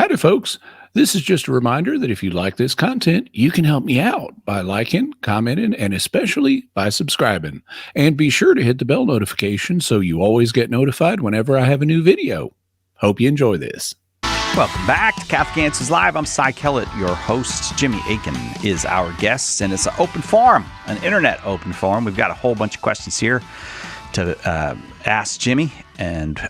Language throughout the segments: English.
Howdy, folks. This is just a reminder that if you like this content, you can help me out by liking, commenting, and especially by subscribing. And be sure to hit the bell notification so you always get notified whenever I have a new video. Hope you enjoy this. Welcome back to Catholic Answers Live. I'm Cy Kellett, your host. Jimmy Akin is our guest, and it's an open forum, an internet open forum. We've got a whole bunch of questions here to ask Jimmy, and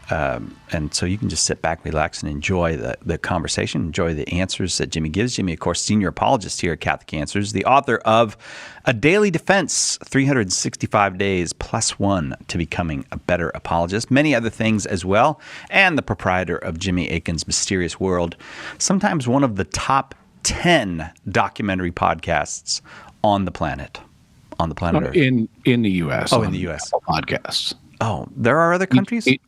so you can just sit back, relax, and enjoy the conversation, enjoy the answers that Jimmy gives. Jimmy, of course, senior apologist here at Catholic Answers, the author of A Daily Defense, 365 Days Plus One to Becoming a Better Apologist, many other things as well, and the proprietor of Jimmy Akin's Mysterious World, sometimes one of the top 10 documentary podcasts on the planet. On the planet Earth. In the U.S. Oh, in the U.S. Podcasts. Oh, there are other countries? Each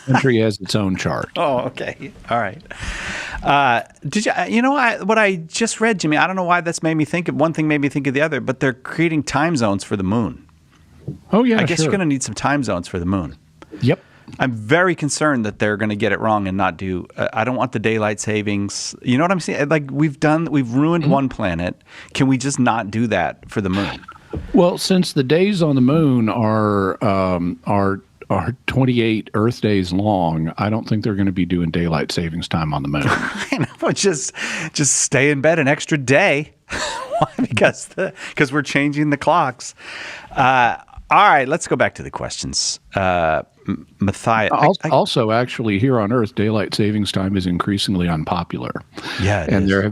country has its own chart. Oh, okay. All right. Did you know what I just read, Jimmy? I don't know why that's made me think of one thing, made me think of the other, but they're creating time zones for the moon. Oh, yeah, I guess you're going to need some time zones for the moon. Yep. I'm very concerned that they're going to get it wrong and not do. I don't want the daylight savings. You know what I'm saying? Like we've ruined one planet. Can we just not do that for the moon? Well, since the days on the moon are 28 Earth days long, I don't think they're going to be doing daylight savings time on the moon. I know, just stay in bed an extra day. Why? Because we're changing the clocks. All right, let's go back to the questions. Matthias. Also, actually, here on Earth, daylight savings time is increasingly unpopular. Yeah, and there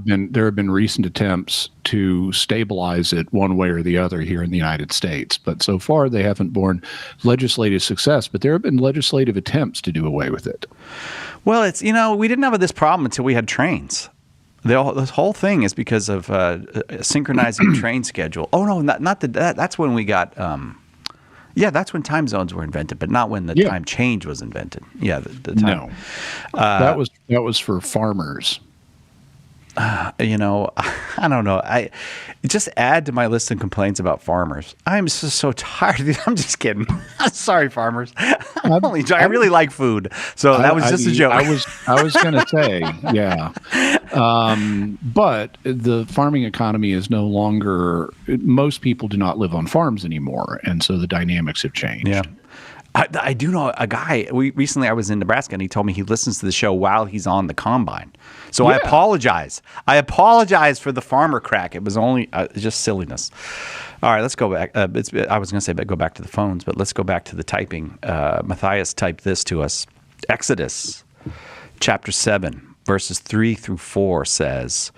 have been recent attempts to stabilize it one way or the other here in the United States, but so far they haven't borne legislative success. But there have been legislative attempts to do away with it. Well, it's we didn't have this problem until we had trains. This whole thing is because of synchronizing train schedule. Oh no, not that. That's when we got. Yeah, that's when time zones were invented, but not when the time change was invented. Yeah, the time. No, that was for farmers. I don't know. I just add to my list of complaints about farmers. I'm just so tired. I'm just kidding. Sorry, farmers. I really like food, so that was just a joke. I was going to say, yeah. But the farming economy is no longer. Most people do not live on farms anymore, and so the dynamics have changed. Yeah. I do know a guy. Recently I was in Nebraska, and he told me he listens to the show while he's on the combine. So I apologize. I apologize for the farmer crack. It was only just silliness. All right, let's go back. I was going to say go back to the phones, but let's go back to the typing. Matthias typed this to us. Exodus chapter 7, verses 3 through 4 says,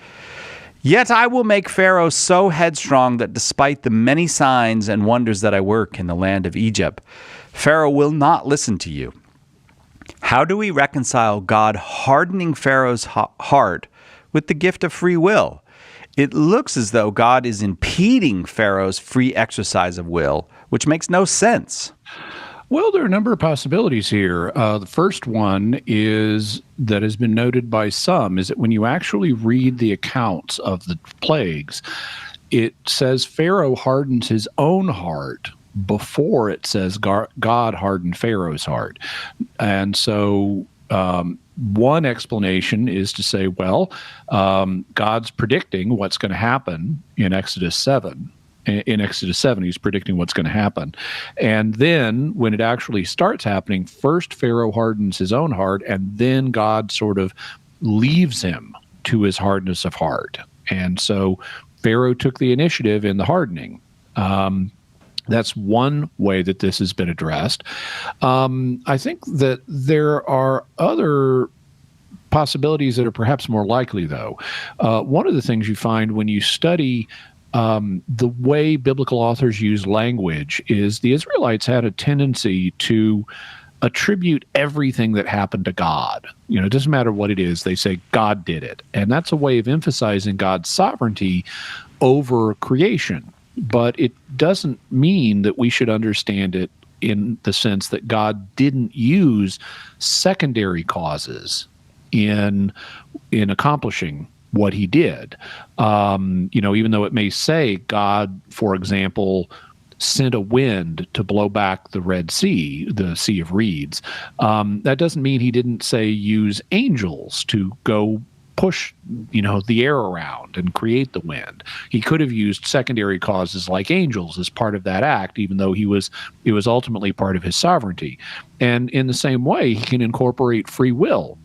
"Yet I will make Pharaoh so headstrong that despite the many signs and wonders that I work in the land of Egypt, Pharaoh will not listen to you." How do we reconcile God hardening Pharaoh's heart with the gift of free will? It looks as though God is impeding Pharaoh's free exercise of will, which makes no sense. Well, there are a number of possibilities here. The first one is that has been noted by some is that when you actually read the accounts of the plagues, it says Pharaoh hardens his own heart before it says God hardened Pharaoh's heart. And so one explanation is to say, well, God's predicting what's going to happen in Exodus 7. In Exodus 7, he's predicting what's going to happen. And then when it actually starts happening, first Pharaoh hardens his own heart, and then God sort of leaves him to his hardness of heart. And so Pharaoh took the initiative in the hardening. That's one way that this has been addressed. I think that there are other possibilities that are perhaps more likely, though. One of the things you find when you study the way biblical authors use language is the Israelites had a tendency to attribute everything that happened to God. It doesn't matter what it is. They say God did it. And that's a way of emphasizing God's sovereignty over creation. But it doesn't mean that we should understand it in the sense that God didn't use secondary causes in accomplishing what he did. Even though it may say God, for example, sent a wind to blow back the Red Sea, the Sea of Reeds, that doesn't mean he didn't say use angels to go push, the air around and create the wind. He could have used secondary causes like angels as part of that act, even though it was ultimately part of his sovereignty. And in the same way, he can incorporate free will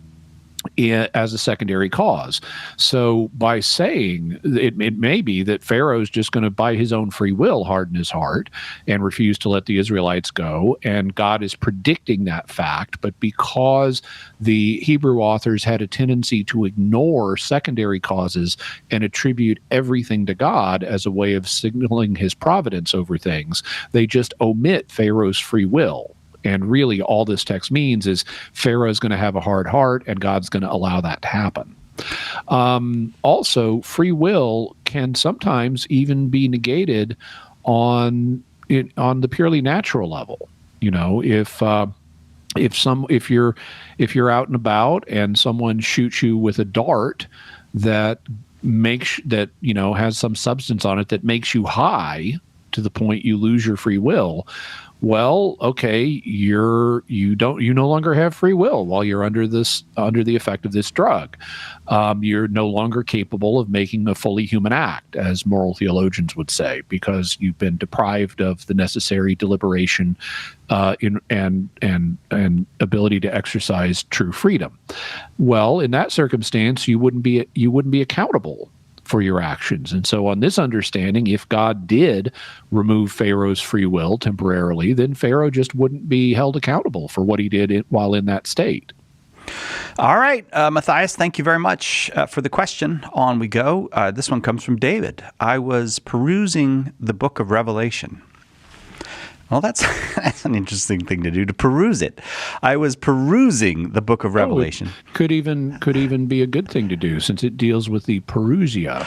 as a secondary cause. So by saying it may be that Pharaoh's just going to, by his own free will, harden his heart and refuse to let the Israelites go, and God is predicting that fact, but because the Hebrew authors had a tendency to ignore secondary causes and attribute everything to God as a way of signaling his providence over things, they just omit Pharaoh's free will. And really, all this text means is Pharaoh is going to have a hard heart, and God's going to allow that to happen. Also, free will can sometimes even be negated on the purely natural level. If you're out and about and someone shoots you with a dart that has some substance on it that makes you high to the point you lose your free will. Well, okay, you no longer have free will while you're under the effect of this drug. You're no longer capable of making a fully human act, as moral theologians would say, because you've been deprived of the necessary deliberation and ability to exercise true freedom. Well, in that circumstance, you wouldn't be accountable for your actions. And so on this understanding, if God did remove Pharaoh's free will temporarily, then Pharaoh just wouldn't be held accountable for what he did while in that state. All right, Matthias, thank you very much for the question. On we go. This one comes from David. I was perusing the book of Revelation. Well, that's an interesting thing to do, to peruse it. I was perusing the book of Revelation. Could even be a good thing to do, since it deals with the Perusia.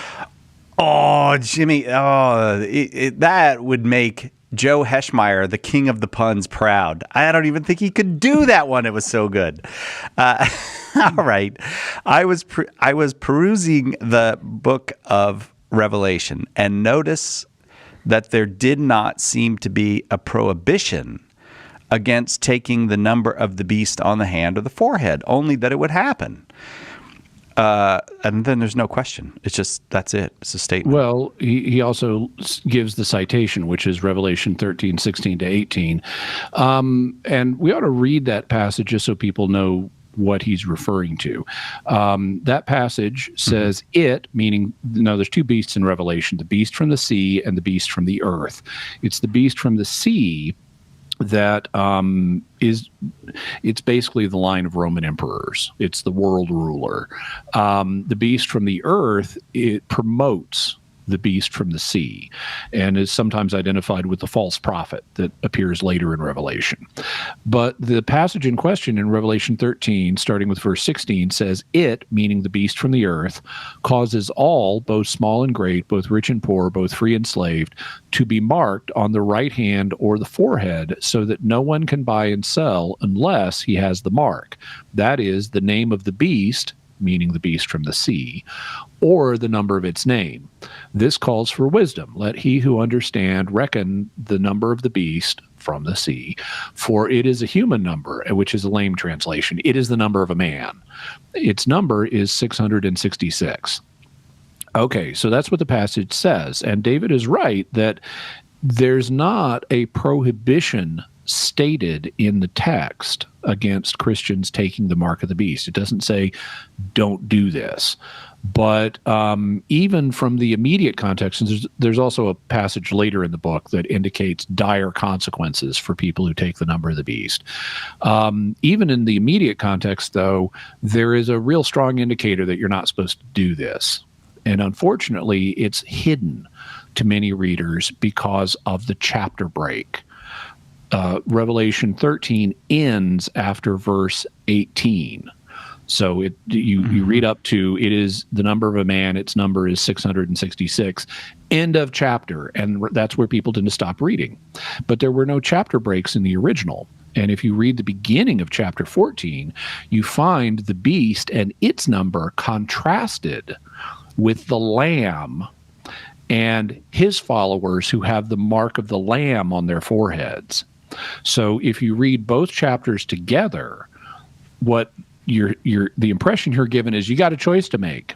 Oh, Jimmy, that would make Joe Heschmeyer, the king of the puns, proud. I don't even think he could do that one. It was so good. All right. I was perusing the book of Revelation, and notice that there did not seem to be a prohibition against taking the number of the beast on the hand or the forehead, only that it would happen. And then there's no question. It's just, that's it. It's a statement. Well, he also gives the citation, which is Revelation 13, 16 to 18. And we ought to read that passage just so people know what he's referring to. That passage says meaning, there's two beasts in Revelation, the beast from the sea and the beast from the earth. It's the beast from the sea that it's basically the line of Roman emperors. It's the world ruler. The beast from the earth, it promotes the beast from the sea, and is sometimes identified with the false prophet that appears later in Revelation. But the passage in question in Revelation 13, starting with verse 16, says, it, meaning the beast from the earth, causes all, both small and great, both rich and poor, both free and enslaved, to be marked on the right hand or the forehead, so that no one can buy and sell unless he has the mark. That is, the name of the beast, meaning the beast from the sea, or the number of its name. This calls for wisdom. Let he who understand reckon the number of the beast from the sea, for it is a human number, which is a lame translation. It is the number of a man. Its number is 666. Okay, so that's what the passage says. And David is right that there's not a prohibition stated in the text against Christians taking the mark of the beast. It doesn't say, don't do this. But even from the immediate context, and there's also a passage later in the book that indicates dire consequences for people who take the number of the beast. Even in the immediate context, though, there is a real strong indicator that you're not supposed to do this. And unfortunately, it's hidden to many readers because of the chapter break. Revelation 13 ends after verse 18. So you read up to, it is the number of a man, its number is 666, end of chapter. And that's where people tend to stop reading. But there were no chapter breaks in the original. And if you read the beginning of chapter 14, you find the beast and its number contrasted with the Lamb and his followers who have the mark of the Lamb on their foreheads. So if you read both chapters together, what the impression you're given is you got a choice to make.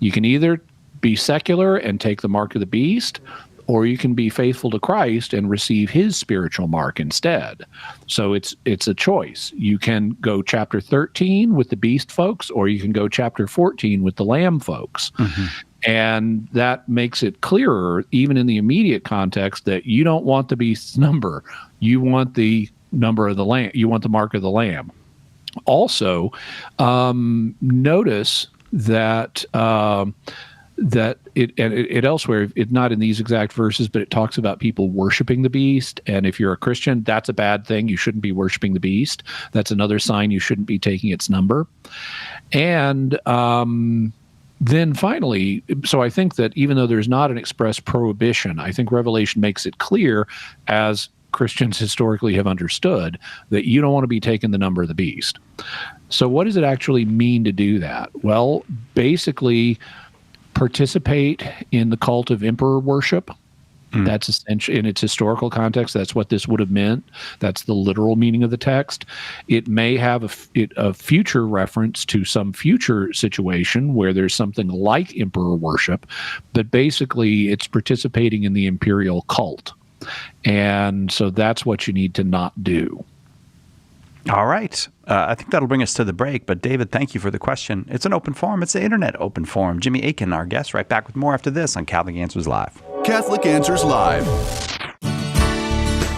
You can either be secular and take the mark of the beast, or you can be faithful to Christ and receive his spiritual mark instead. So it's a choice. You can go chapter 13 with the beast folks, or you can go chapter 14 with the lamb folks. Mm-hmm. And that makes it clearer, even in the immediate context, that you don't want the beast's number. You want the number of the lamb. You want the mark of the lamb. Also, notice that it elsewhere, it's not in these exact verses, but it talks about people worshiping the beast. And if you're a Christian, that's a bad thing. You shouldn't be worshiping the beast. That's another sign you shouldn't be taking its number. And then finally, so I think that even though there's not an express prohibition, I think Revelation makes it clear, as Christians historically have understood, that you don't want to be taking the number of the beast. So what does it actually mean to do that? Well, basically, participate in the cult of emperor worship. That's essentially, in its historical context, that's what this would have meant. That's the literal meaning of the text. It may have a future reference to some future situation where there's something like emperor worship, but basically it's participating in the imperial cult. And so that's what you need to not do. All right. I think that'll bring us to the break. But David, thank you for the question. It's an open forum. It's an internet open forum. Jimmy Akin, our guest, right back with more after this on Catholic Answers Live. Catholic Answers Live.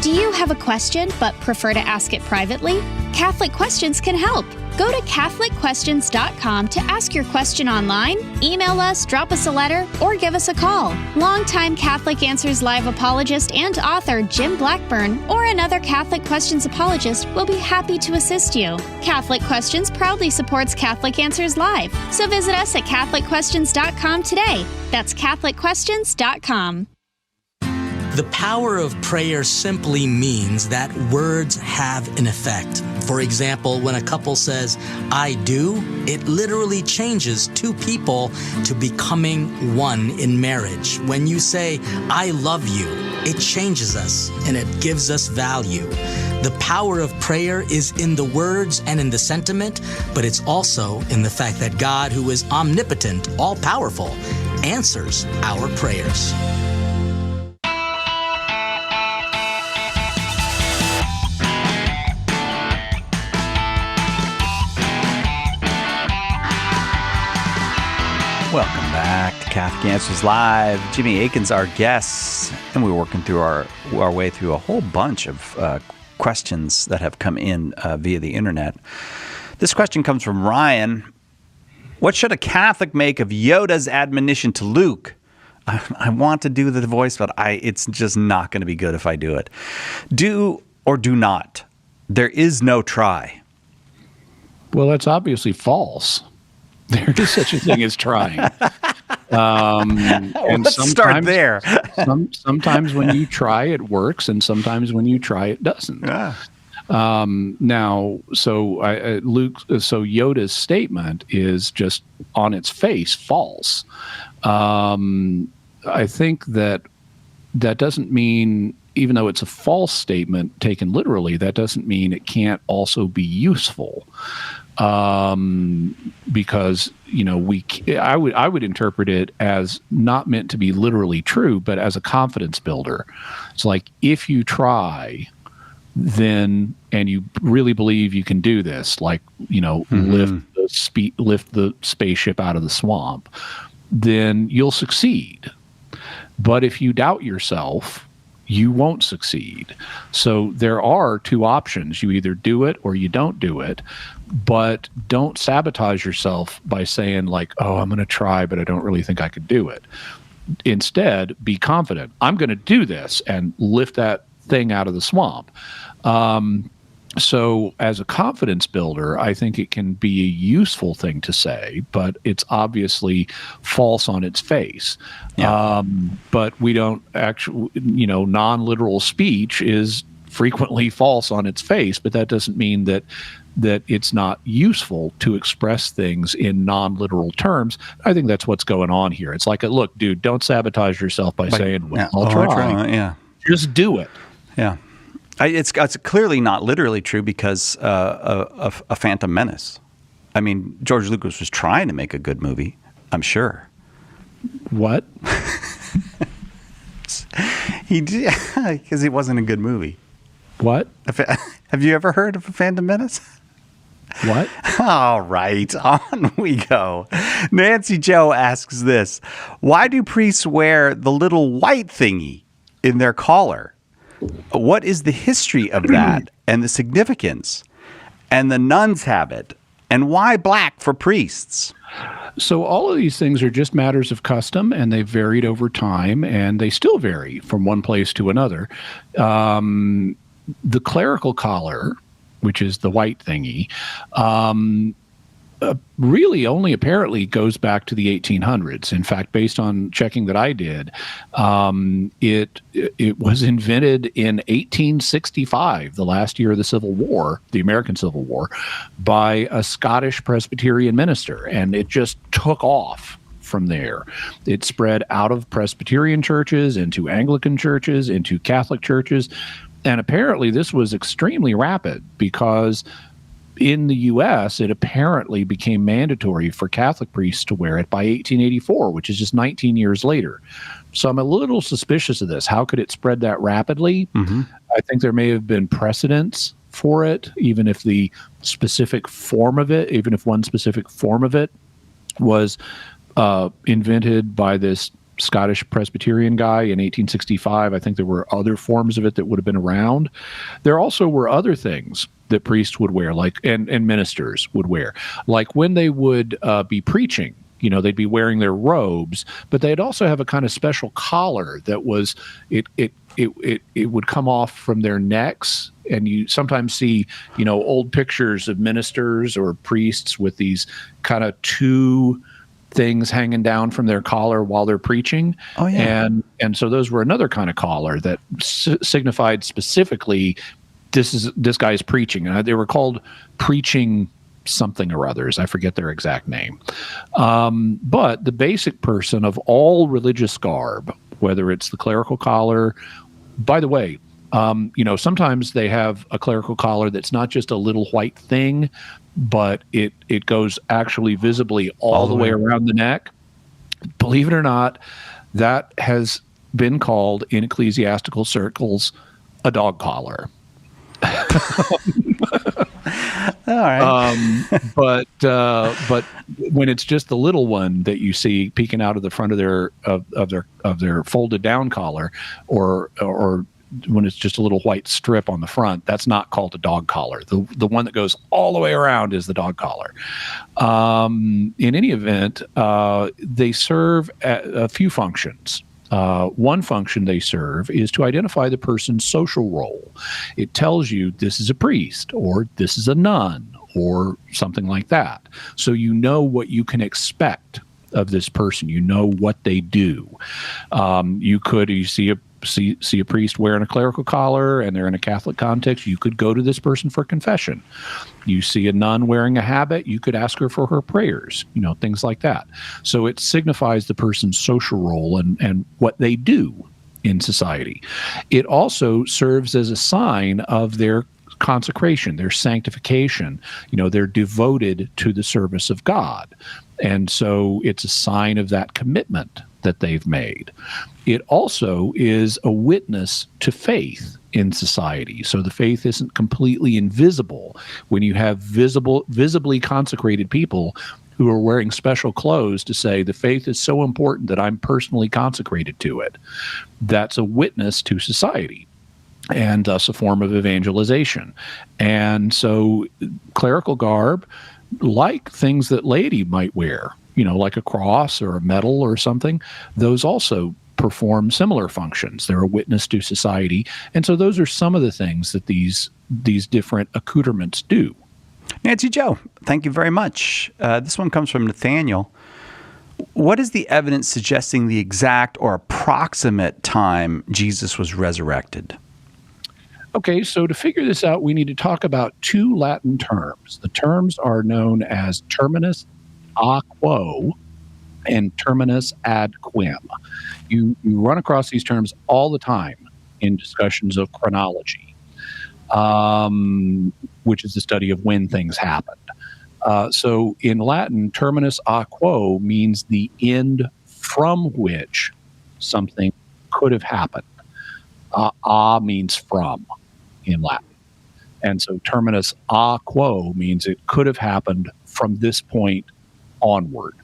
Do you have a question but prefer to ask it privately? Catholic Questions can help. Go to CatholicQuestions.com to ask your question online, email us, drop us a letter, or give us a call. Longtime Catholic Answers Live apologist and author Jim Blackburn or another Catholic Questions apologist will be happy to assist you. Catholic Questions proudly supports Catholic Answers Live, so visit us at CatholicQuestions.com today. That's CatholicQuestions.com. The power of prayer simply means that words have an effect. For example, when a couple says, "I do," it literally changes two people to becoming one in marriage. When you say, "I love you," it changes us and it gives us value. The power of prayer is in the words and in the sentiment, but it's also in the fact that God, who is omnipotent, all-powerful, answers our prayers. Welcome back to Catholic Answers Live. Jimmy Akin's our guest, and we're working through our way through a whole bunch of questions that have come in via the internet. This question comes from Ryan. What should a Catholic make of Yoda's admonition to Luke? I want to do the voice, but it's just not going to be good if I do it. Do or do not. There is no try. Well, that's obviously false. There is such a thing as trying. And let's start there. Sometimes when you try, it works, and sometimes when you try, it doesn't. Yeah. So Yoda's statement is just on its face false. I think that doesn't mean, even though it's a false statement taken literally, that doesn't mean it can't also be useful. Because I would interpret it as not meant to be literally true, but as a confidence builder. It's like, if you try, then, and you really believe you can do this, like, lift the spaceship out of the swamp, then you'll succeed. But if you doubt yourself, you won't succeed. So there are two options. You either do it or you don't do it, but don't sabotage yourself by saying, like, "Oh, I'm going to try, but I don't really think I could do it." Instead, be confident. I'm going to do this and lift that thing out of the swamp. So as a confidence builder, I think it can be a useful thing to say, but it's obviously false on its face. Yeah. But we don't actually, non-literal speech is frequently false on its face, but that doesn't mean that it's not useful to express things in non-literal terms. I think that's what's going on here. It's like, look, dude, don't sabotage yourself by saying, I'll try. Yeah. Just do it. Yeah. It's clearly not literally true, because a Phantom Menace I mean, George Lucas was trying to make a good movie, I'm sure. What? He did, because it wasn't a good movie. What? Have you ever heard of A Phantom Menace? What? All right, on we go. Nancy Joe asks this: why do priests wear the little white thingy in their collar? What is the history of that and the significance? And the nuns have it. And why black for priests? So all of these things are just matters of custom, and they've varied over time, and they still vary from one place to another. The clerical collar, which is the white thingy, really only apparently goes back to the 1800s. In fact, based on checking that I did, it was invented in 1865, the last year of the Civil War, the American Civil War, by a Scottish Presbyterian minister, and it just took off from there. It spread out of Presbyterian churches into Anglican churches, into Catholic churches, and apparently this was extremely rapid because in the U.S., it apparently became mandatory for Catholic priests to wear it by 1884, which is just 19 years later. So I'm a little suspicious of this. How could it spread that rapidly? Mm-hmm. I think there may have been precedents for it, even if one specific form of it was invented by this Scottish Presbyterian guy in 1865. I think there were other forms of it that would have been around. There also were other things that priests would wear, like and ministers would wear, like when they would be preaching. They'd be wearing their robes, but they'd also have a kind of special collar that was it would come off from their necks, and you sometimes see old pictures of ministers or priests with these kind of two things hanging down from their collar while they're preaching. Oh yeah. And so those were another kind of collar that signified specifically this guy's preaching, and they were called preaching something or others. I forget their exact name. But the basic person of all religious garb, whether it's the clerical collar, by the way, sometimes they have a clerical collar that's not just a little white thing, but it goes actually visibly all the way around the neck. Believe it or not, that has been called in ecclesiastical circles a dog collar. All right. But when it's just the little one that you see peeking out of the front of their folded down collar, or when it's just a little white strip on the front, that's not called a dog collar. The one that goes all the way around is the dog collar. In any event, they serve a few functions. One function they serve is to identify the person's social role. It tells you this is a priest, or this is a nun, or something like that. So you know what you can expect of this person. You know what they do. You see a priest wearing a clerical collar and they're in a Catholic context, you could go to this person for confession. You see a nun wearing a habit, you could ask her for her prayers, things like that. So it signifies the person's social role and what they do in society. It also serves as a sign of their consecration, their sanctification. They're devoted to the service of God. And so it's a sign of that commitment that they've made. It also is a witness to faith in society. So the faith isn't completely invisible when you have visibly consecrated people who are wearing special clothes to say the faith is so important that I'm personally consecrated to it. That's a witness to society, and thus a form of evangelization. And so clerical garb, like things that laity might wear, like a cross or a medal or something, those also perform similar functions. They're a witness to society. And so those are some of the things that these different accoutrements do. Nancy Joe, thank you very much. This one comes from Nathaniel. What is the evidence suggesting the exact or approximate time Jesus was resurrected? Okay, so to figure this out, we need to talk about two Latin terms. The terms are known as terminus a quo and terminus ad quem. You run across these terms all the time in discussions of chronology, which is the study of when things happened. So in Latin, terminus a quo means the end from which something could have happened. A means from in Latin. And so terminus a quo means it could have happened from this point onward.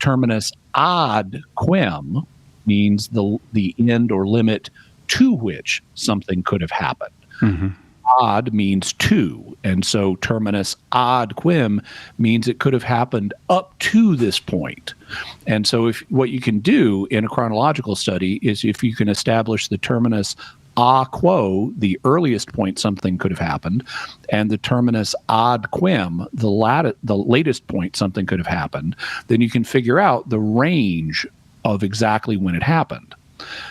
Terminus ad quem means the end or limit to which something could have happened. Mm-hmm. Ad means to, and so terminus ad quem means it could have happened up to this point. And so if what you can do in a chronological study is if you can establish the terminus a quo, the earliest point something could have happened, and the terminus ad quem, the latest point something could have happened, then you can figure out the range of exactly when it happened.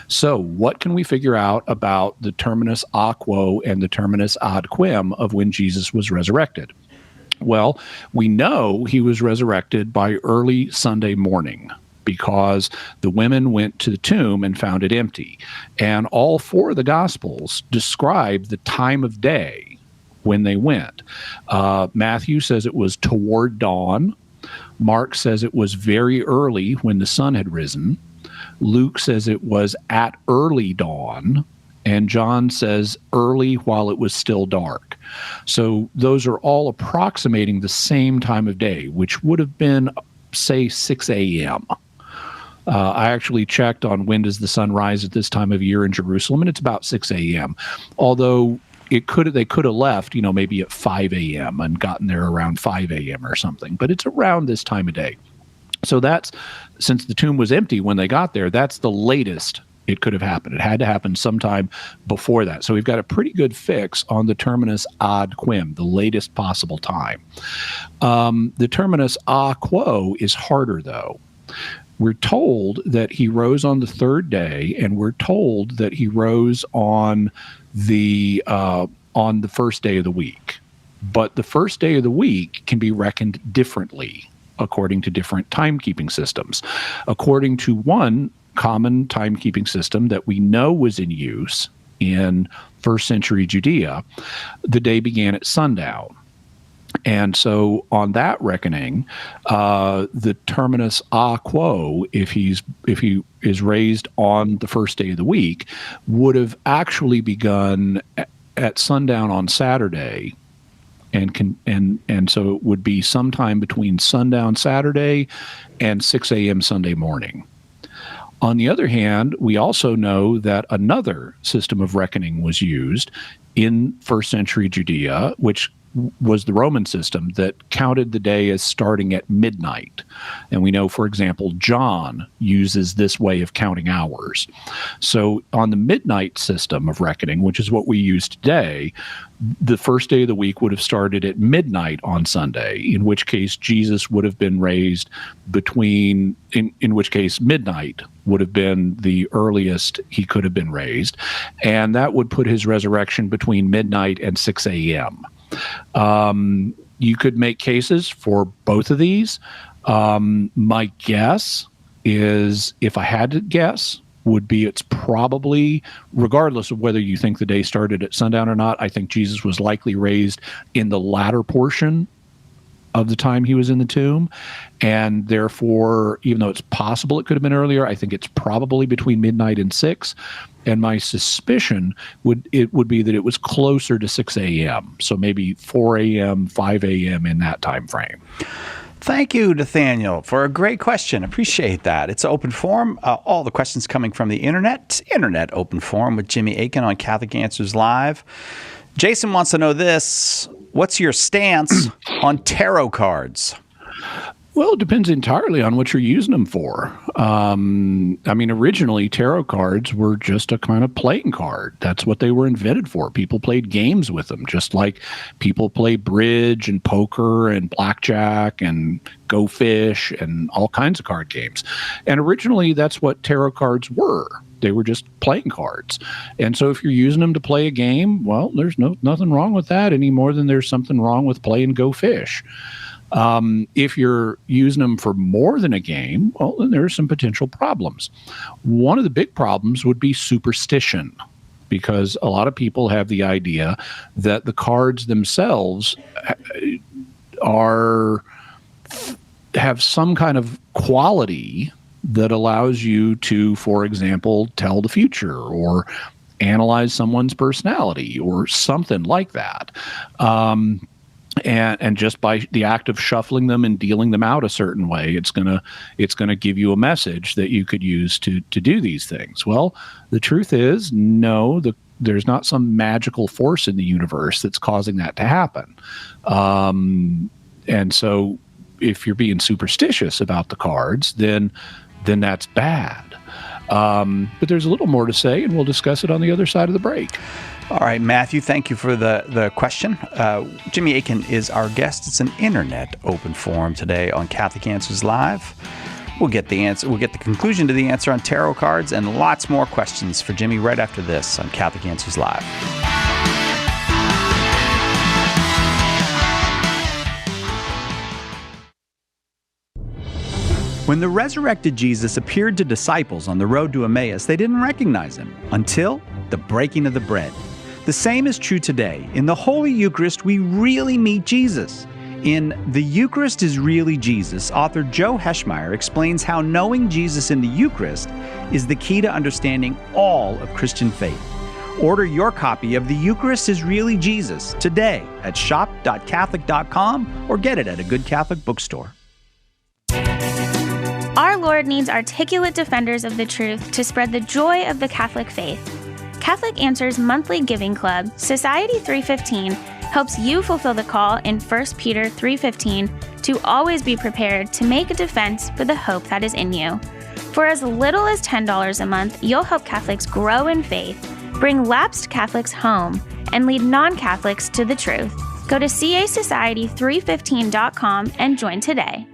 So what can we figure out about the terminus a quo and the terminus ad quem of when Jesus was resurrected? Well, we know he was resurrected by early Sunday morning because the women went to the tomb and found it empty. And all four of the Gospels describe the time of day when they went. Matthew says it was toward dawn. Mark says it was very early when the sun had risen. Luke says it was at early dawn, and John says early while it was still dark. So those are all approximating the same time of day, which would have been, say, 6 a.m. I actually checked on when does the sun rise at this time of year in Jerusalem, and it's about 6 a.m. Although they could have left, maybe at 5 a.m. and gotten there around 5 a.m. or something, but it's around this time of day. So that's, since the tomb was empty when they got there, that's the latest it could have happened. It had to happen sometime before that. So we've got a pretty good fix on the terminus ad quem, the latest possible time. The terminus a quo is harder, though. We're told that he rose on the third day, and we're told that he rose on the first day of the week. But the first day of the week can be reckoned differently according to different timekeeping systems. According to one common timekeeping system that we know was in use in first century Judea, the day began at sundown. And so on that reckoning, the terminus a quo, if he is raised on the first day of the week, would have actually begun at sundown on Saturday. And so it would be sometime between sundown Saturday and 6 a.m. Sunday morning. On the other hand, we also know that another system of reckoning was used in first century Judea, which was the Roman system that counted the day as starting at midnight. And we know, for example, John uses this way of counting hours. So on the midnight system of reckoning, which is what we use today, the first day of the week would have started at midnight on Sunday, in which case Jesus would have been raised in which case midnight would have been the earliest he could have been raised. And that would put his resurrection between midnight and 6 a.m. You could make cases for both of these. My guess is, if I had to guess, would be it's probably, regardless of whether you think the day started at sundown or not, I think Jesus was likely raised in the latter portion of the time he was in the tomb. And therefore, even though it's possible it could have been earlier, I think it's probably between midnight and 6. And my suspicion would be that it was closer to 6 a.m. So maybe 4 a.m., 5 a.m. in that time frame. Thank you, Nathaniel, for a great question. Appreciate that. It's open forum. All the questions coming from the internet open forum with Jimmy Akin on Catholic Answers Live. Jason wants to know this. What's your stance on tarot cards? Well, it depends entirely on what you're using them for. Originally, tarot cards were just a kind of playing card. That's what they were invented for. People played games with them, just like people play bridge and poker and blackjack and Go Fish and all kinds of card games. And originally, that's what tarot cards were. They were just playing cards. And so if you're using them to play a game, well, there's nothing wrong with that any more than there's something wrong with playing Go Fish. If you're using them for more than a game, well, then there are some potential problems. One of the big problems would be superstition, because a lot of people have the idea that the cards themselves have some kind of quality that allows you to, for example, tell the future or analyze someone's personality or something like that. And just by the act of shuffling them and dealing them out a certain way, it's gonna give you a message that you could use to do these things. Well, the truth is, no, there's not some magical force in the universe that's causing that to happen. And so, if you're being superstitious about the cards, then that's bad. But there's a little more to say, and we'll discuss it on the other side of the break. All right, Matthew, thank you for the question. Jimmy Akin is our guest. It's an internet open forum today on Catholic Answers Live. We'll get the answer. We'll get the conclusion to the answer on tarot cards and lots more questions for Jimmy right after this on Catholic Answers Live. When the resurrected Jesus appeared to disciples on the road to Emmaus, they didn't recognize him until the breaking of the bread. The same is true today. In the Holy Eucharist, we really meet Jesus. In The Eucharist is Really Jesus, author Joe Heschmeyer explains how knowing Jesus in the Eucharist is the key to understanding all of Christian faith. Order your copy of The Eucharist is Really Jesus today at shop.catholic.com or get it at a good Catholic bookstore. Our Lord needs articulate defenders of the truth to spread the joy of the Catholic faith. Catholic Answers monthly giving club, Society 315, helps you fulfill the call in 1 Peter 3:15 to always be prepared to make a defense for the hope that is in you. For as little as $10 a month, you'll help Catholics grow in faith, bring lapsed Catholics home, and lead non-Catholics to the truth. Go to casociety315.com and join today.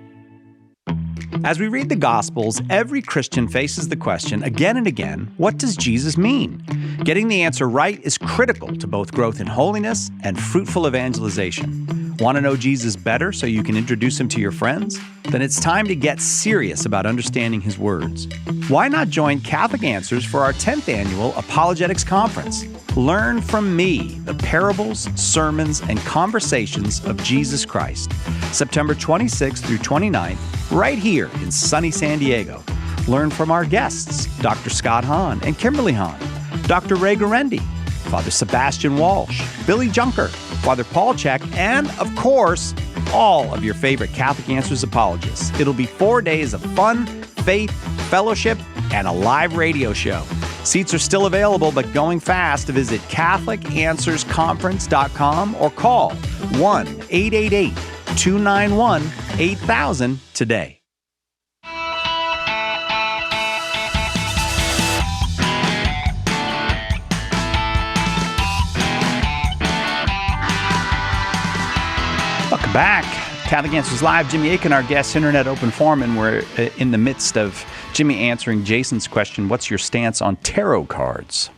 As we read the Gospels, every Christian faces the question again and again, what does Jesus mean? Getting the answer right is critical to both growth in holiness and fruitful evangelization. Want to know Jesus better so you can introduce him to your friends? Then it's time to get serious about understanding his words. Why not join Catholic Answers for our 10th annual Apologetics Conference? Learn from me the parables, sermons, and conversations of Jesus Christ. September 26th through 29th, right here in sunny San Diego. Learn from our guests, Dr. Scott Hahn and Kimberly Hahn, Dr. Ray Garendi, Father Sebastian Walsh, Billy Junker, Father Paul Check, and, of course, all of your favorite Catholic Answers apologists. It'll be 4 days of fun, faith, fellowship, and a live radio show. Seats are still available, but going fast. Visit CatholicAnswersConference.com or call 1-888-291-8000 today. Welcome back. Catholic Answers Live. Jimmy Akin, our guest, Internet Open Forum, and we're in the midst of Jimmy answering Jason's question, what's your stance on tarot cards?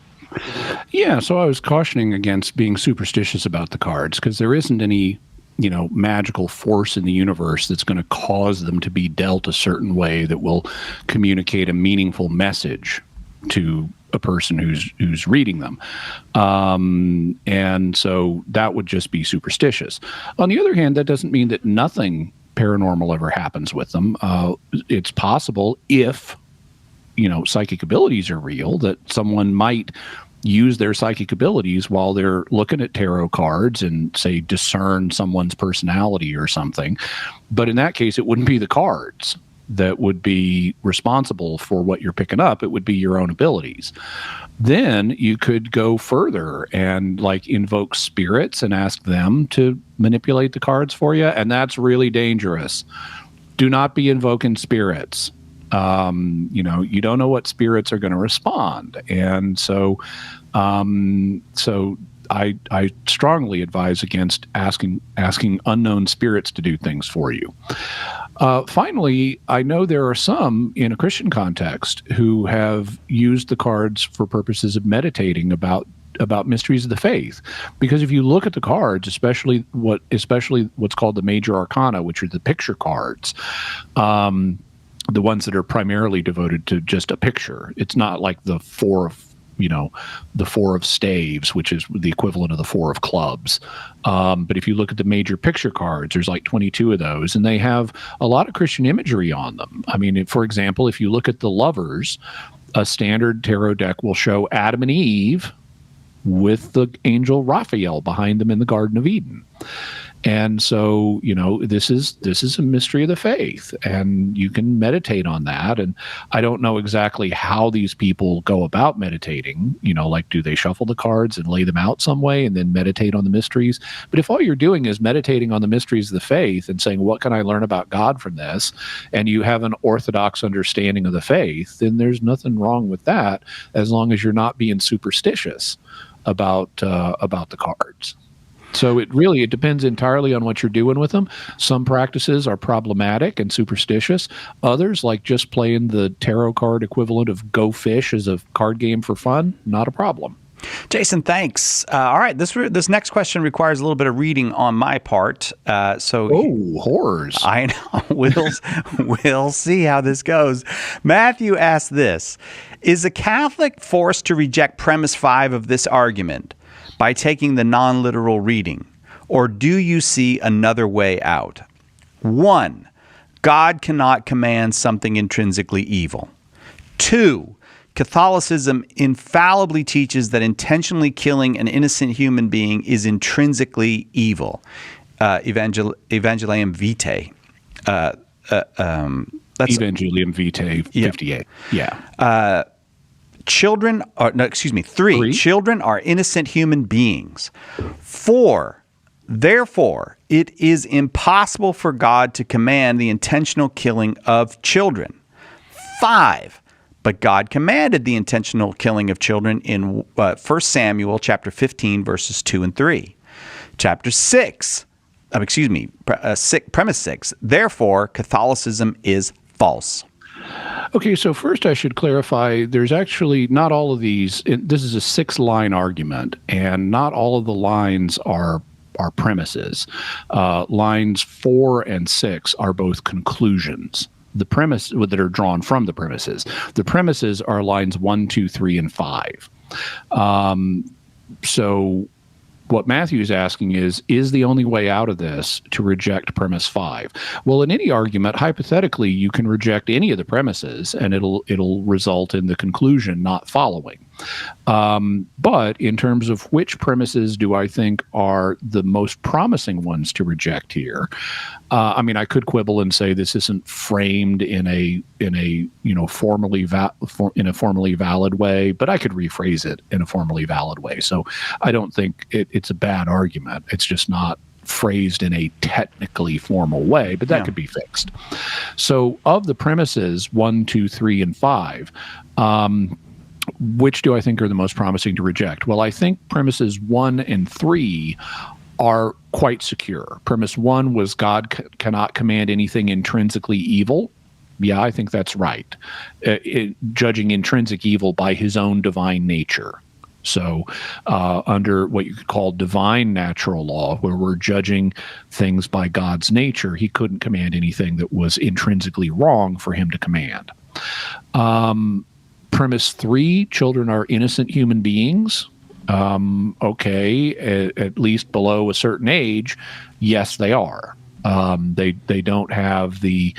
Yeah, so I was cautioning against being superstitious about the cards because there isn't any, magical force in the universe that's going to cause them to be dealt a certain way that will communicate a meaningful message to a person who's reading them. And so that would just be superstitious. On the other hand, that doesn't mean that nothing paranormal ever happens with them. It's possible if, psychic abilities are real, that someone might use their psychic abilities while they're looking at tarot cards and, say, discern someone's personality or something. But in that case, it wouldn't be the cards that would be responsible for what you're picking up. It would be your own abilities. Then you could go further and invoke spirits and ask them to manipulate the cards for you. And that's really dangerous. Do not be invoking spirits. You don't know what spirits are going to respond. And so I strongly advise against asking unknown spirits to do things for you. Finally, I know there are some in a Christian context who have used the cards for purposes of meditating about mysteries of the faith. Because if you look at the cards, especially what's called the major arcana, which are the picture cards, the ones that are primarily devoted to just a picture. It's not like the four the four of staves, which is the equivalent of the four of clubs. But if you look at the major picture cards, there's like 22 of those, and they have a lot of Christian imagery on them. I mean, for example, if you look at the Lovers, a standard tarot deck will show Adam and Eve with the angel Raphael behind them in the Garden of Eden. And so, this is a mystery of the faith, and you can meditate on that. And I don't know exactly how these people go about meditating, like, do they shuffle the cards and lay them out some way and then meditate on the mysteries? But if all you're doing is meditating on the mysteries of the faith and saying, what can I learn about God from this? And you have an orthodox understanding of the faith, then there's nothing wrong with that, as long as you're not being superstitious about the cards. So it depends entirely on what you're doing with them. Some practices are problematic and superstitious. Others, like just playing the tarot card equivalent of Go Fish as a card game for fun, not a problem. Jason, thanks. All right, this next question requires a little bit of reading on my part. Horrors! I know. We'll see how this goes. Matthew asked this: is a Catholic forced to reject premise 5 of this argument by taking the non-literal reading, or do you see another way out? 1, God cannot command something intrinsically evil. 2, Catholicism infallibly teaches that intentionally killing an innocent human being is intrinsically evil. Evangelium Vitae. Evangelium Vitae 58. Yeah. 3, children are innocent human beings. 4, therefore, it is impossible for God to command the intentional killing of children. 5, but God commanded the intentional killing of children in 1 Samuel chapter 15, verses 2 and 3. Premise 6, therefore, Catholicism is false. Okay, so first I should clarify, there's actually not all of these. This is a 6-line argument, and not all of the lines are premises. Lines 4 and 6 are both conclusions. The premise that are drawn from the premises. The premises are lines 1, 2, 3, and 5. So what Matthew is asking is the only way out of this to reject premise 5? Well, in any argument, hypothetically, you can reject any of the premises, and it'll result in the conclusion not following. But in terms of which premises do I think are the most promising ones to reject here? I mean, I could quibble and say this isn't framed in a formally valid way, but I could rephrase it in a formally valid way. So I don't think it's a bad argument. It's just not phrased in a technically formal way, but that could be fixed. So of the premises 1, 2, 3, and 5, which do I think are the most promising to reject? Well, I think premises 1 and 3 are quite secure. Premise 1 was God cannot command anything intrinsically evil. Yeah, I think that's right. Judging intrinsic evil by his own divine nature. So under what you could call divine natural law, where we're judging things by God's nature, he couldn't command anything that was intrinsically wrong for him to command. Premise 3, children are innocent human beings. Okay, at least below a certain age, yes, they are. They don't have the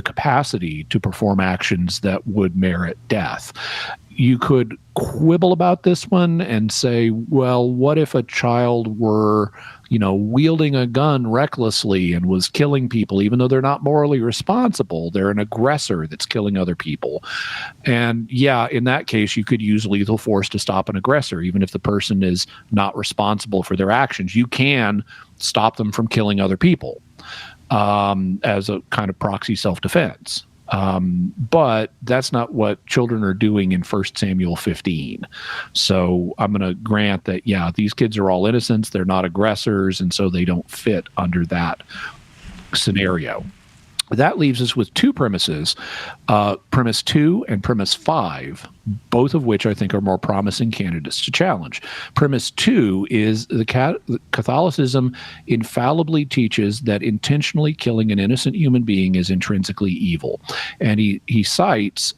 capacity to perform actions that would merit death. You could quibble about this one and say, well, what if a child were, wielding a gun recklessly and was killing people, even though they're not morally responsible? They're an aggressor that's killing other people. And yeah, in that case, you could use lethal force to stop an aggressor, even if the person is not responsible for their actions. You can stop them from killing other people as a kind of proxy self-defense. But that's not what children are doing in 1 Samuel 15. So I'm going to grant that, yeah, these kids are all innocents. They're not aggressors, and so they don't fit under that scenario. That leaves us with two premises, premise 2 and premise 5, both of which I think are more promising candidates to challenge. Premise 2 is Catholicism infallibly teaches that intentionally killing an innocent human being is intrinsically evil. And he cites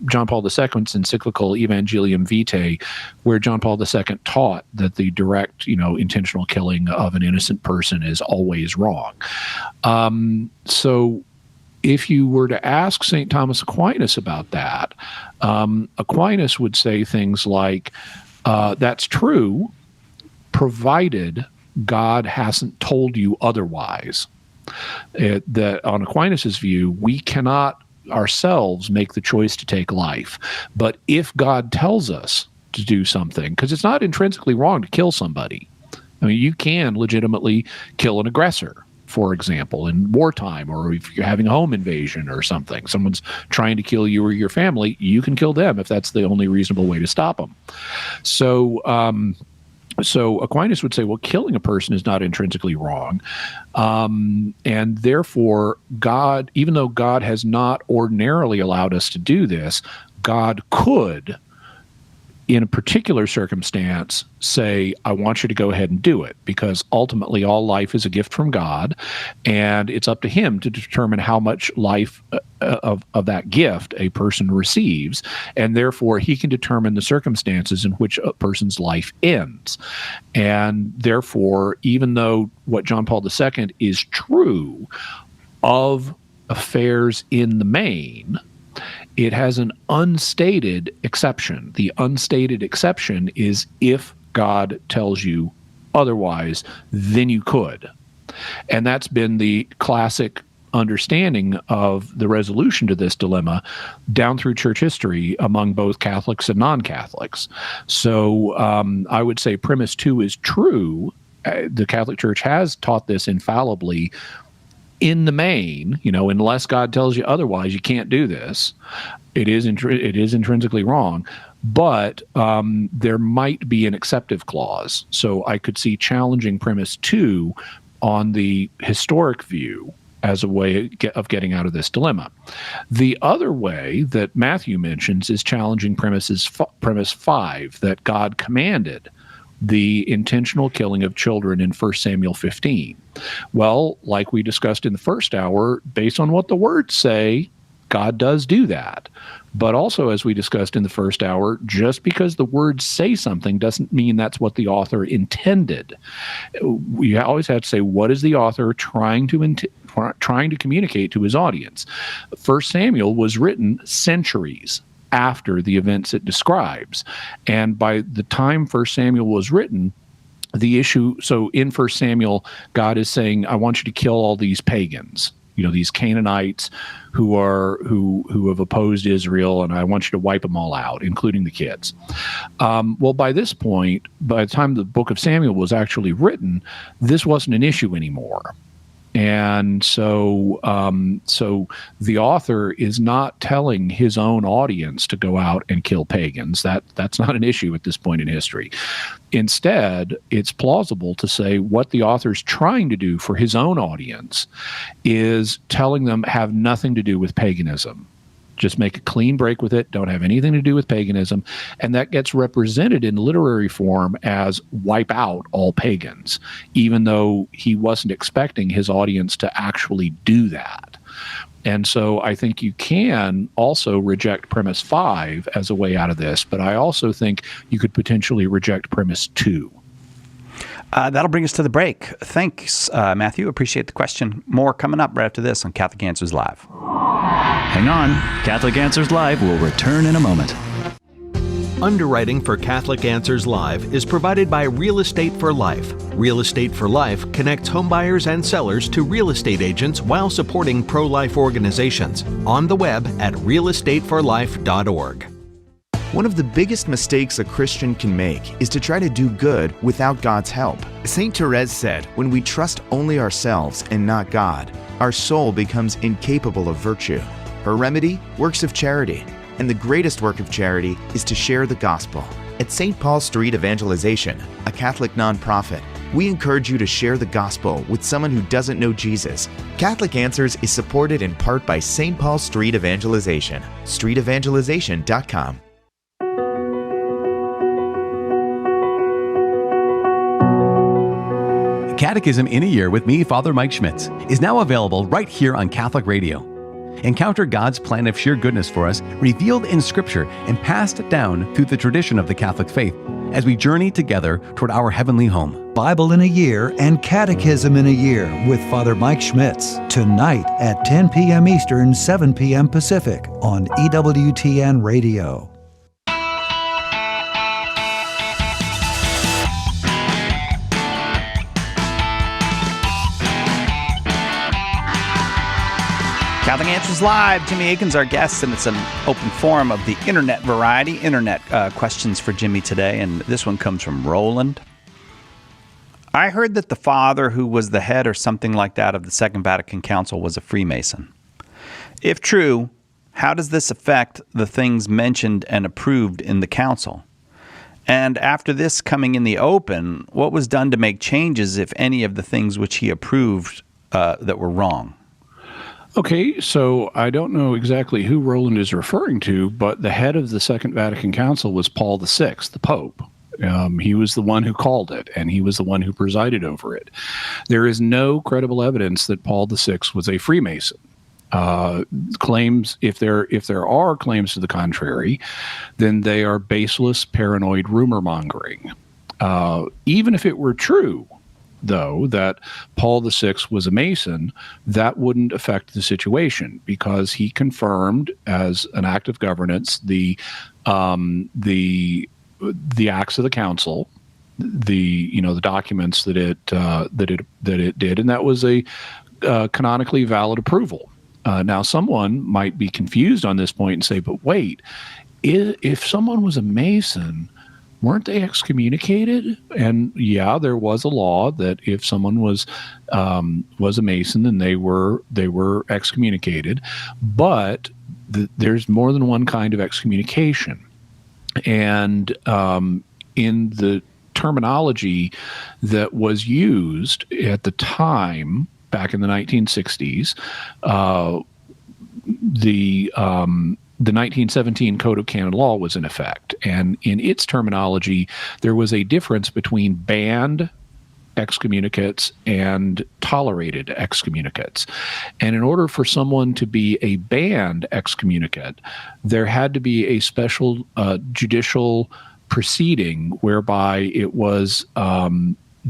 John Paul II's encyclical Evangelium Vitae, where John Paul II taught that the direct, intentional killing of an innocent person is always wrong. So if you were to ask St. Thomas Aquinas about that, Aquinas would say things like, that's true, provided God hasn't told you otherwise. That on Aquinas' view, we cannot ourselves make the choice to take life. But if God tells us to do something, because it's not intrinsically wrong to kill somebody. I mean, you can legitimately kill an aggressor, for example, in wartime, or if you're having a home invasion or something, someone's trying to kill you or your family, you can kill them if that's the only reasonable way to stop them. So Aquinas would say, well, killing a person is not intrinsically wrong. And therefore, God, even though God has not ordinarily allowed us to do this, God could, in a particular circumstance, say, I want you to go ahead and do it, because ultimately all life is a gift from God, and it's up to him to determine how much life of that gift a person receives, and therefore he can determine the circumstances in which a person's life ends. And therefore, even though what John Paul II is true of affairs in the main, it has an unstated exception. The unstated exception is if God tells you otherwise, then you could. And that's been the classic understanding of the resolution to this dilemma down through church history among both Catholics and non-Catholics. So I would say premise 2 is true. The Catholic Church has taught this infallibly. In the main, unless God tells you otherwise, you can't do this. It is intrinsically wrong, but there might be an exceptive clause. So I could see challenging premise 2 on the historic view as a way of getting out of this dilemma. The other way that Matthew mentions is challenging premise 5, that God commanded the intentional killing of children in 1 Samuel 15. Well, like we discussed in the first hour, based on what the words say, God does do that. But also, as we discussed in the first hour, just because the words say something doesn't mean that's what the author intended. We always have to say, what is the author trying to communicate to his audience? 1 Samuel was written centuries after the events it describes. And by the time 1 Samuel was written, the issue, so in 1 Samuel, God is saying, I want you to kill all these pagans, these Canaanites who have opposed Israel, and I want you to wipe them all out, including the kids. Well, by this point, by the time the book of Samuel was actually written, this wasn't an issue anymore. And so the author is not telling his own audience to go out and kill pagans. That's not an issue at this point in history. Instead, it's plausible to say what the author's trying to do for his own audience is telling them have nothing to do with paganism. Just make a clean break with it. Don't have anything to do with paganism. And that gets represented in literary form as wipe out all pagans, even though he wasn't expecting his audience to actually do that. And so I think you can also reject premise 5 as a way out of this, but I also think you could potentially reject premise 2. That'll bring us to the break. Thanks, Matthew. Appreciate the question. More coming up right after this on Catholic Answers Live. Hang on. Catholic Answers Live will return in a moment. Underwriting for Catholic Answers Live is provided by Real Estate for Life. Real Estate for Life connects homebuyers and sellers to real estate agents while supporting pro-life organizations. On the web at realestateforlife.org. One of the biggest mistakes a Christian can make is to try to do good without God's help. St. Therese said, when we trust only ourselves and not God, our soul becomes incapable of virtue. Her remedy? Works of charity. And the greatest work of charity is to share the gospel. At St. Paul Street Evangelization, a Catholic nonprofit, we encourage you to share the gospel with someone who doesn't know Jesus. Catholic Answers is supported in part by St. Paul Street Evangelization, streetevangelization.com. Catechism in a Year with me, Father Mike Schmitz, is now available right here on Catholic Radio. Encounter God's plan of sheer goodness for us, revealed in Scripture and passed down through the tradition of the Catholic faith, as we journey together toward our heavenly home. Bible in a Year and Catechism in a Year with Father Mike Schmitz, tonight at 10 p.m. Eastern, 7 p.m. Pacific on EWTN Radio. Catholic Answers Live. Jimmy Aiken's our guest, and it's an open forum of the internet variety. Internet questions for Jimmy today, and this one comes from Roland. I heard that the father who was the head or something like that of the Second Vatican Council was a Freemason. If true, how does this affect the things mentioned and approved in the council? And after this coming in the open, what was done to make changes, if any, of the things which he approved that were wrong? Okay, so I don't know exactly who Roland is referring to, but the head of the Second Vatican Council was Paul VI, the Pope. He was the one who called it, and he was the one who presided over it. There is no credible evidence that Paul VI was a Freemason. Claims, if there are claims to the contrary, then they are baseless, paranoid rumor mongering. Even if it were true, though, that Paul VI was a Mason, that wouldn't affect the situation, because he confirmed as an act of governance the acts of the council, the documents that it did, and that was a canonically valid approval. Now, someone might be confused on this point and say, "But wait, if someone was a Mason, weren't they excommunicated?" And yeah, there was a law that if someone was a Mason, then they were excommunicated. But there's more than one kind of excommunication, and in the terminology that was used at the time, back in the 1960s, the 1917 Code of Canon Law was in effect, and in its terminology, there was a difference between banned excommunicates and tolerated excommunicates. And in order for someone to be a banned excommunicate, there had to be a special judicial proceeding whereby it was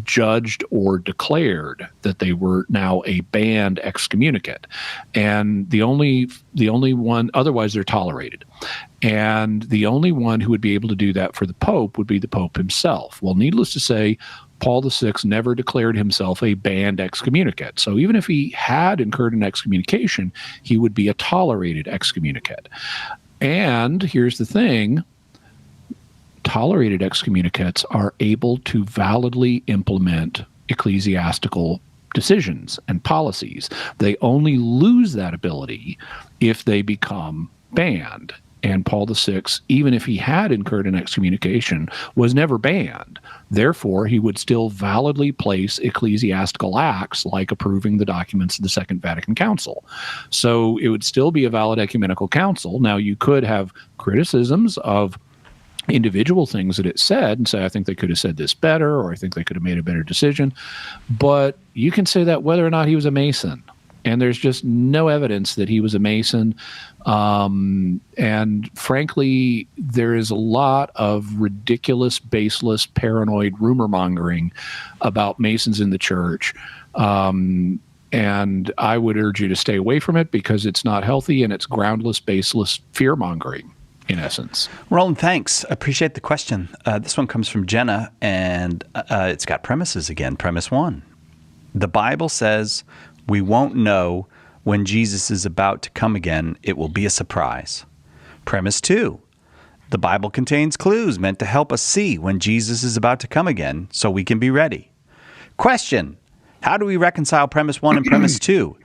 judged or declared that they were now a banned excommunicate, and the only one, otherwise they're tolerated, and the only one who would be able to do that for the Pope would be the Pope himself. Well, needless to say, Paul VI never declared himself a banned excommunicate, so even if he had incurred an excommunication, he would be a tolerated excommunicate. And here's the thing: tolerated excommunicates are able to validly implement ecclesiastical decisions and policies. They only lose that ability if they become banned. And Paul VI, even if he had incurred an excommunication, was never banned. Therefore, he would still validly place ecclesiastical acts like approving the documents of the Second Vatican Council. So it would still be a valid ecumenical council. Now, you could have criticisms of individual things that it said and say, I think they could have said this better, or I think they could have made a better decision. But you can say that whether or not he was a Mason. And there's just no evidence that he was a Mason. And frankly, there is a lot of ridiculous, baseless, paranoid rumor mongering about Masons in the church. And I would urge you to stay away from it, because it's not healthy and it's groundless, baseless fear mongering, in essence. Roland, thanks. Appreciate the question. This one comes from Jenna, and it's got premises again. Premise 1. The Bible says we won't know when Jesus is about to come again. It will be a surprise. Premise 2. The Bible contains clues meant to help us see when Jesus is about to come again so we can be ready. Question. How do we reconcile premise 1 and premise 2?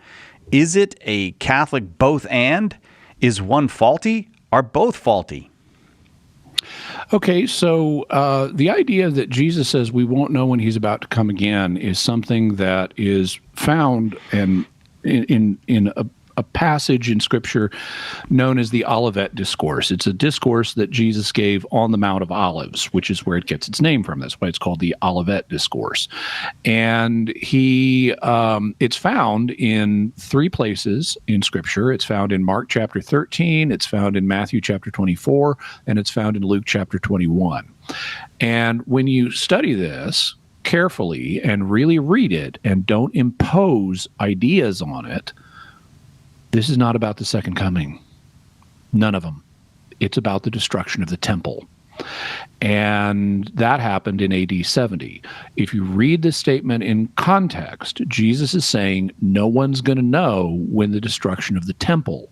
Is it a Catholic both and? Is one faulty? Are both faulty? Okay, so the idea that Jesus says we won't know when he's about to come again is something that is found in a passage in Scripture known as the Olivet Discourse. It's a discourse that Jesus gave on the Mount of Olives, which is where it gets its name from. That's why it's called the Olivet Discourse. And it's found in 3 places in Scripture. It's found in Mark chapter 13, it's found in Matthew chapter 24, and it's found in Luke chapter 21. And when you study this carefully and really read it and don't impose ideas on it, this is not about the second coming. None of them. It's about the destruction of the temple. And that happened in AD 70. If you read this statement in context, Jesus is saying no one's going to know when the destruction of the temple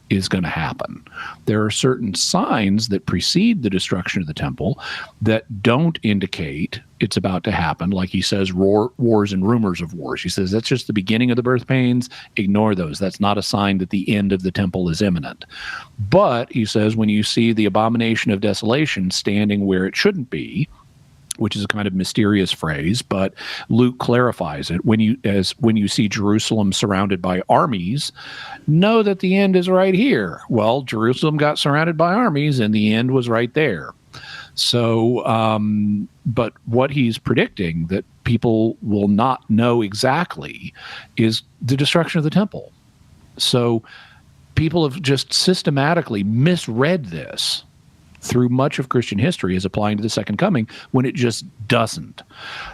is going to happen. There are certain signs that precede the destruction of the temple that don't indicate it's about to happen. Like he says, wars and rumors of wars. He says that's just the beginning of the birth pains. Ignore those. That's not a sign that the end of the temple is imminent. But he says when you see the abomination of desolation standing where it shouldn't be, which is a kind of mysterious phrase, but Luke clarifies it. When you see Jerusalem surrounded by armies, know that the end is right here. Well, Jerusalem got surrounded by armies, and the end was right there. So, but what he's predicting that people will not know exactly is the destruction of the temple. So people have just systematically misread this through much of Christian history as applying to the second coming when it just doesn't.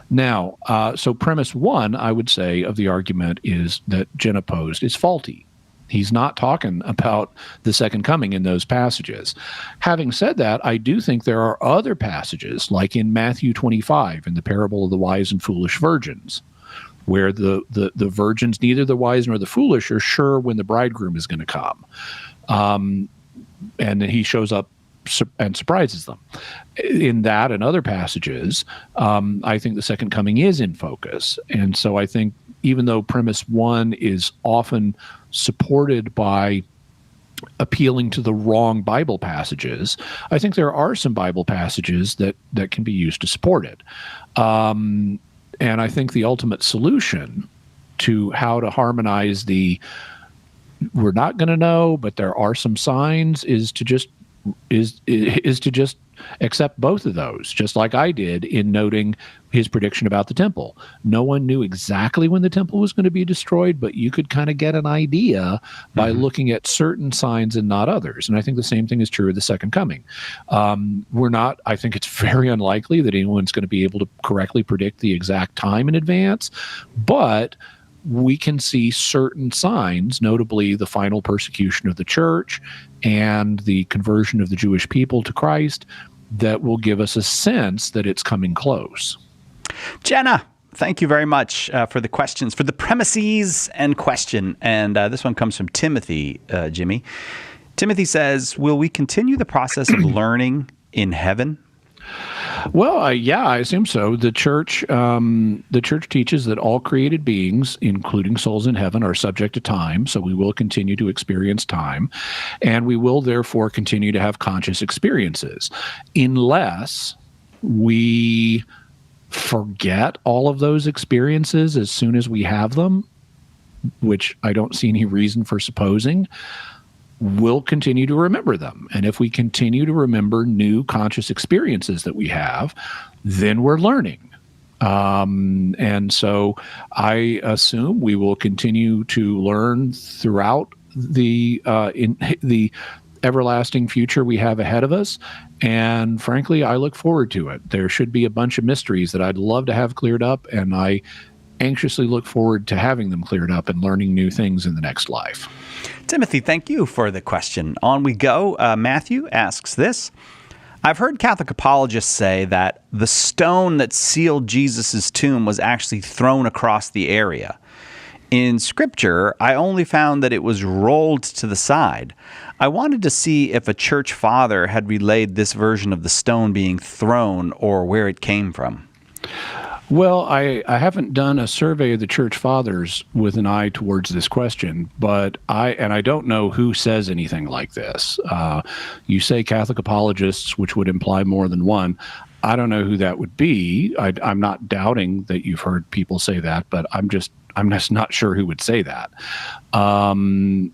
Now, so premise 1, I would say, of the argument is that Jenna posed is faulty. He's not talking about the second coming in those passages. Having said that, I do think there are other passages, like in Matthew 25, in the parable of the wise and foolish virgins, where the virgins, neither the wise nor the foolish, are sure when the bridegroom is going to come. And then he shows up and surprises them. In that and other passages, I think the second coming is in focus. And so I think even though premise 1 is often supported by appealing to the wrong Bible passages, I think there are some Bible passages that can be used to support it. And I think the ultimate solution to how to harmonize we're not going to know, but there are some signs, is to just accept both of those, just like I did in noting his prediction about the temple. No one knew exactly when the temple was going to be destroyed, but you could kind of get an idea by looking at certain signs and not others. And I think the same thing is true of the second coming. I think it's very unlikely that anyone's going to be able to correctly predict the exact time in advance, but we can see certain signs, notably the final persecution of the church and the conversion of the Jewish people to Christ, that will give us a sense that it's coming close. Jenna, thank you very much for the questions, for the premises and question. And this one comes from Timothy, Jimmy. Timothy says, will we continue the process of learning in heaven? Well, yeah, I assume so. The church teaches that all created beings, including souls in heaven, are subject to time. So we will continue to experience time, and we will therefore continue to have conscious experiences, unless we forget all of those experiences as soon as we have them, which I don't see any reason for supposing. We'll continue to remember them. And if we continue to remember new conscious experiences that we have, then we're learning. And so I assume we will continue to learn throughout the everlasting future we have ahead of us. And frankly, I look forward to it. There should be a bunch of mysteries that I'd love to have cleared up, and I anxiously look forward to having them cleared up and learning new things in the next life. Timothy, thank you for the question. On we go. Matthew asks this. I've heard Catholic apologists say that the stone that sealed Jesus' tomb was actually thrown across the area. In Scripture, I only found that it was rolled to the side. I wanted to see if a church father had relayed this version of the stone being thrown or where it came from. Well, I haven't done a survey of the church fathers with an eye towards this question, but I don't know who says anything like this. You say Catholic apologists, which would imply more than one. I don't know who that would be. I'm not doubting that you've heard people say that, but I'm just not sure who would say that. And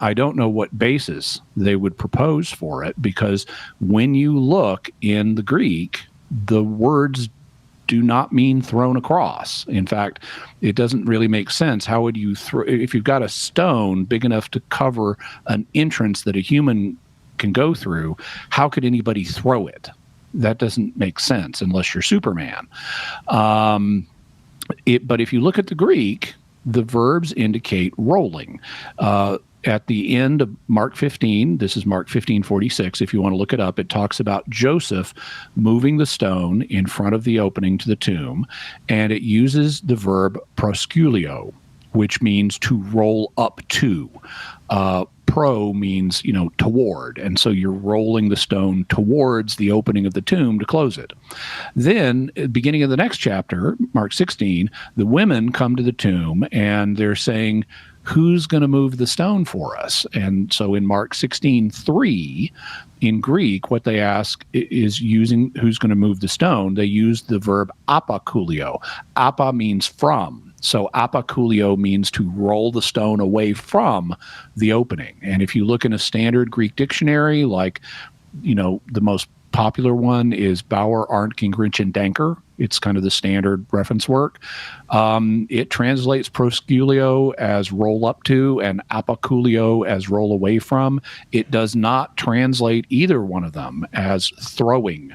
I don't know what basis they would propose for it, because when you look in the Greek, the words do not mean thrown across. In fact, it doesn't really make sense. How would you throw, if you've got a stone big enough to cover an entrance that a human can go through, how could anybody throw it? That doesn't make sense unless you're Superman. But if you look at the Greek, the verbs indicate rolling. At the end of Mark 15, this is Mark 15:46, if you want to look it up, it talks about Joseph moving the stone in front of the opening to the tomb, and it uses the verb prosculio, which means to roll up to. Pro means, toward, and so you're rolling the stone towards the opening of the tomb to close it. Then, beginning of the next chapter, Mark 16, the women come to the tomb, and they're saying, who's going to move the stone for us? And so in Mark 16:3, in Greek, what they ask is using who's going to move the stone. They use the verb apakulio. Apa means from. So apakulio means to roll the stone away from the opening. And if you look in a standard Greek dictionary, like, the most popular one is Bauer, Arndt, Gingrich, and Danker. It's kind of the standard reference work. It translates prosculio as roll up to and apakulio as roll away from. It does not translate either one of them as throwing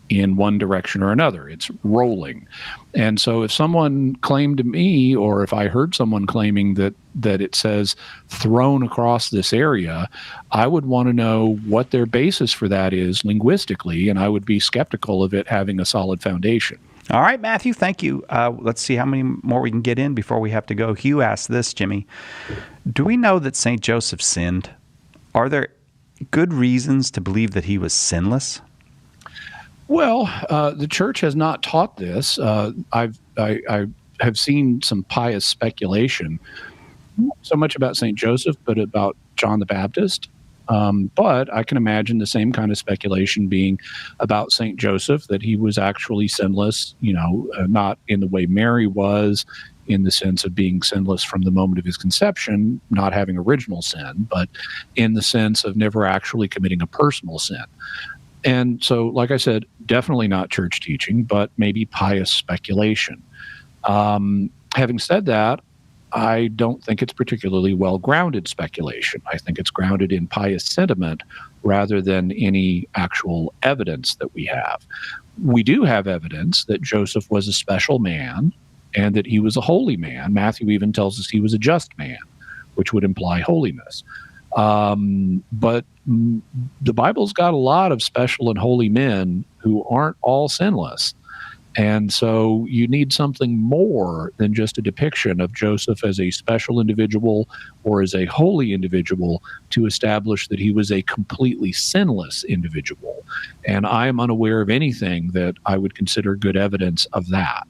in one direction or another. It's rolling. And so if someone claimed to me, or if I heard someone claiming that it says thrown across this area, I would want to know what their basis for that is linguistically, and I would be skeptical of it having a solid foundation. All right, Matthew, thank you. Let's see how many more we can get in before we have to go. Hugh asked this, Jimmy. Do we know that St. Joseph sinned? Are there good reasons to believe that he was sinless? Well, the church has not taught this. I have seen some pious speculation, not so much about St. Joseph, but about John the Baptist. But I can imagine the same kind of speculation being about St. Joseph, that he was actually sinless, not in the way Mary was, in the sense of being sinless from the moment of his conception, not having original sin, but in the sense of never actually committing a personal sin. And so, like I said, definitely not church teaching, but maybe pious speculation. Having said that, I don't think it's particularly well-grounded speculation. I think it's grounded in pious sentiment rather than any actual evidence that we have. We do have evidence that Joseph was a special man and that he was a holy man. Matthew even tells us he was a just man, which would imply holiness. But the Bible's got a lot of special and holy men who aren't all sinless. And so you need something more than just a depiction of Joseph as a special individual or as a holy individual to establish that he was a completely sinless individual. And I am unaware of anything that I would consider good evidence of that.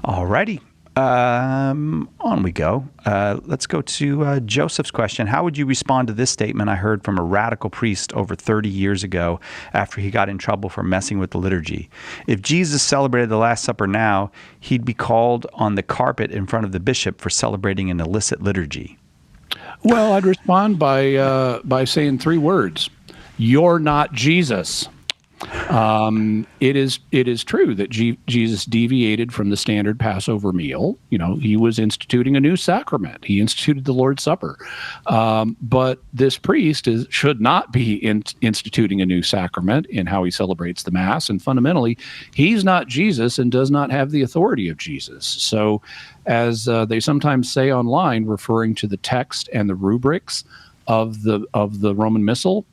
All righty. On we go. Let's go to Joseph's question. How would you respond to this statement I heard from a radical priest over 30 years ago after he got in trouble for messing with the liturgy? If Jesus celebrated the Last Supper now, he'd be called on the carpet in front of the bishop for celebrating an illicit liturgy. Well, I'd respond by saying 3 words. You're not Jesus. It is true that Jesus deviated from the standard Passover meal. He was instituting a new sacrament. He instituted the Lord's Supper. But this priest should not be instituting a new sacrament in how he celebrates the Mass. And fundamentally, he's not Jesus and does not have the authority of Jesus. So as they sometimes say online, referring to the text and the rubrics of the Roman Missal,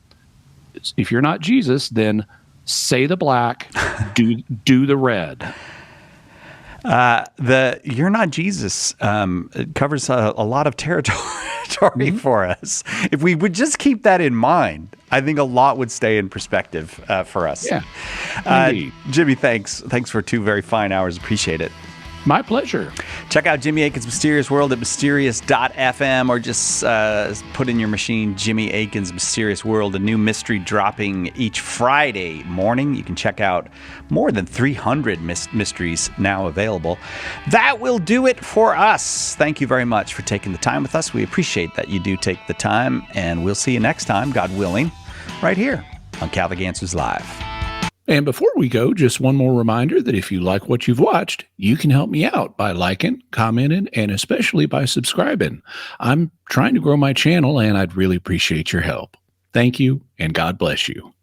if you're not Jesus, then say the black, do the red. The "you're not Jesus" it covers a lot of territory for us. If we would just keep that in mind, I think a lot would stay in perspective for us. Yeah. Jimmy, thanks. Thanks for 2 very fine hours. Appreciate it. My pleasure. Check out Jimmy Akin's Mysterious World at mysterious.fm, or just put in your machine Jimmy Akin's Mysterious World, a new mystery dropping each Friday morning. You can check out more than 300 mysteries now available. That will do it for us. Thank you very much for taking the time with us. We appreciate that you do take the time, and we'll see you next time, God willing, right here on Catholic Answers Live. And before we go, just one more reminder that if you like what you've watched, you can help me out by liking, commenting, and especially by subscribing. I'm trying to grow my channel, and I'd really appreciate your help. Thank you, and God bless you.